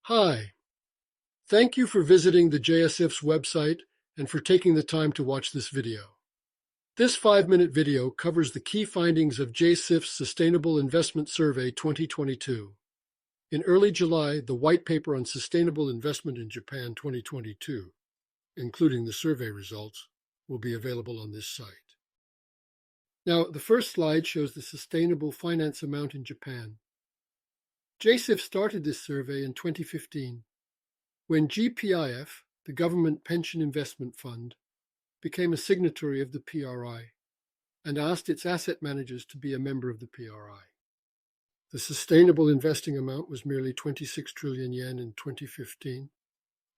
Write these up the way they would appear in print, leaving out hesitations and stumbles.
Hi, thank you for visiting the JSIF's website and for taking the time to watch this video. This 5-minute video covers the key findings of JSIF's Sustainable Investment Survey 2022. In early July, the White Paper on Sustainable Investment in Japan 2022, including the survey results, will be available on this site. Now, the first slide shows the sustainable finance amount in Japan. JSIF started this survey in 2015, when GPIF, the Government Pension Investment Fund, became a signatory of the PRI and asked its asset managers to be a member of the PRI. The sustainable investing amount was merely 26 trillion yen in 2015,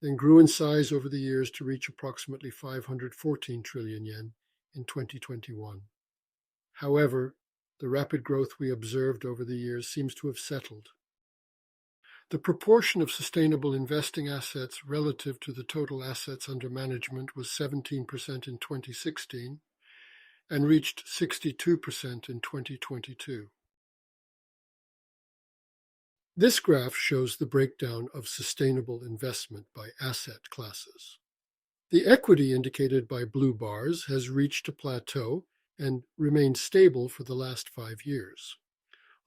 then grew in size over the years to reach approximately 514 trillion yen in 2021. However, the rapid growth we observed over the years seems to have settled. The proportion of sustainable investing assets relative to the total assets under management was 17% in 2016 and reached 62% in 2022. This graph shows the breakdown of sustainable investment by asset classes. The equity indicated by blue bars has reached a plateau and remained stable for the last 5 years.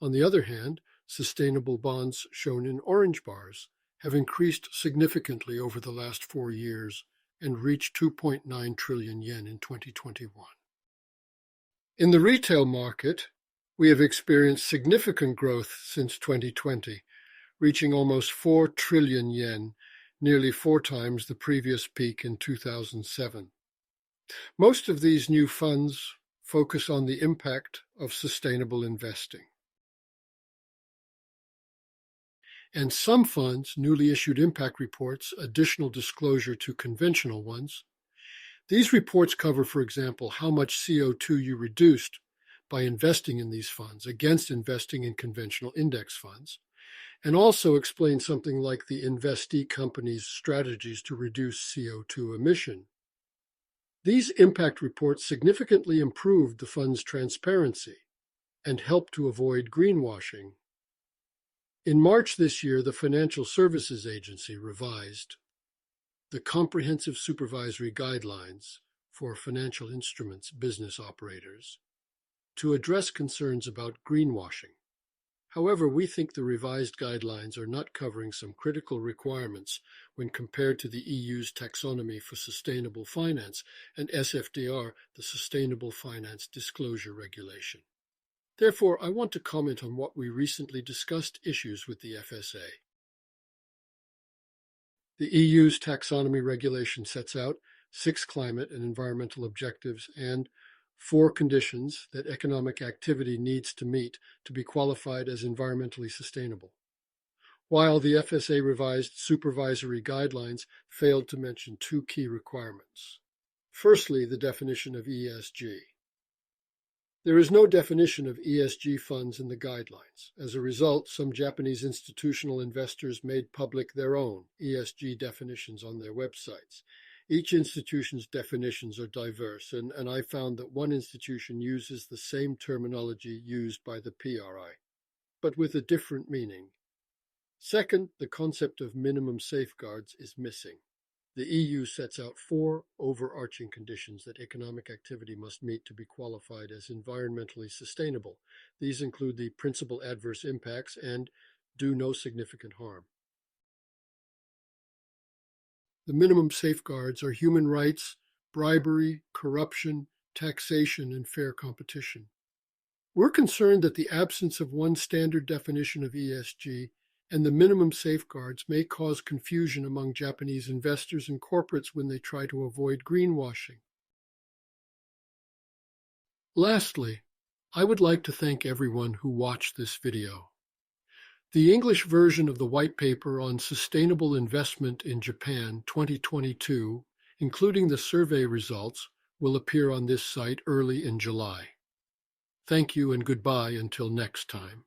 On the other hand, sustainable bonds, shown in orange bars, have increased significantly over the last 4 years and reached 2.9 trillion yen in 2021. In the retail market, we have experienced significant growth since 2020, reaching almost 4 trillion yen, nearly 4 times the previous peak in 2007. Most of these new funds focus on the impact of sustainable investing. And some funds newly issued impact reports, additional disclosure to conventional ones. These reports cover, for example, how much CO2 you reduced by investing in these funds against investing in conventional index funds, and also explain something like the investee company's strategies to reduce CO2 emission. These impact reports significantly improved the fund's transparency and helped to avoid greenwashing. In March this year, the Financial Services Agency revised the Comprehensive Supervisory Guidelines for Financial Instruments Business Operators to address concerns about greenwashing. However, we think the revised guidelines are not covering some critical requirements when compared to the EU's Taxonomy for Sustainable Finance and SFDR, the Sustainable Finance Disclosure Regulation. Therefore, I want to comment on what we recently discussed issues with the FSA. The EU's taxonomy regulation sets out 6 climate and environmental objectives and 4 conditions that economic activity needs to meet to be qualified as environmentally sustainable, while the FSA revised supervisory guidelines failed to mention 2 key requirements. Firstly, the definition of ESG. There is no definition of ESG funds in the guidelines. As a result, some Japanese institutional investors made public their own ESG definitions on their websites. Each institution's definitions are diverse, and I found that one institution uses the same terminology used by the PRI, but with a different meaning. Second, the concept of minimum safeguards is missing. The EU sets out 4 overarching conditions that economic activity must meet to be qualified as environmentally sustainable. These include the principal adverse impacts and do no significant harm. The minimum safeguards are human rights, bribery, corruption, taxation, and fair competition. We're concerned that the absence of one standard definition of ESG and the minimum safeguards may cause confusion among Japanese investors and corporates when they try to avoid greenwashing. Lastly, I would like to thank everyone who watched this video. The English version of the White Paper on Sustainable Investment in Japan 2022, including the survey results, will appear on this site early in July. Thank you and goodbye until next time.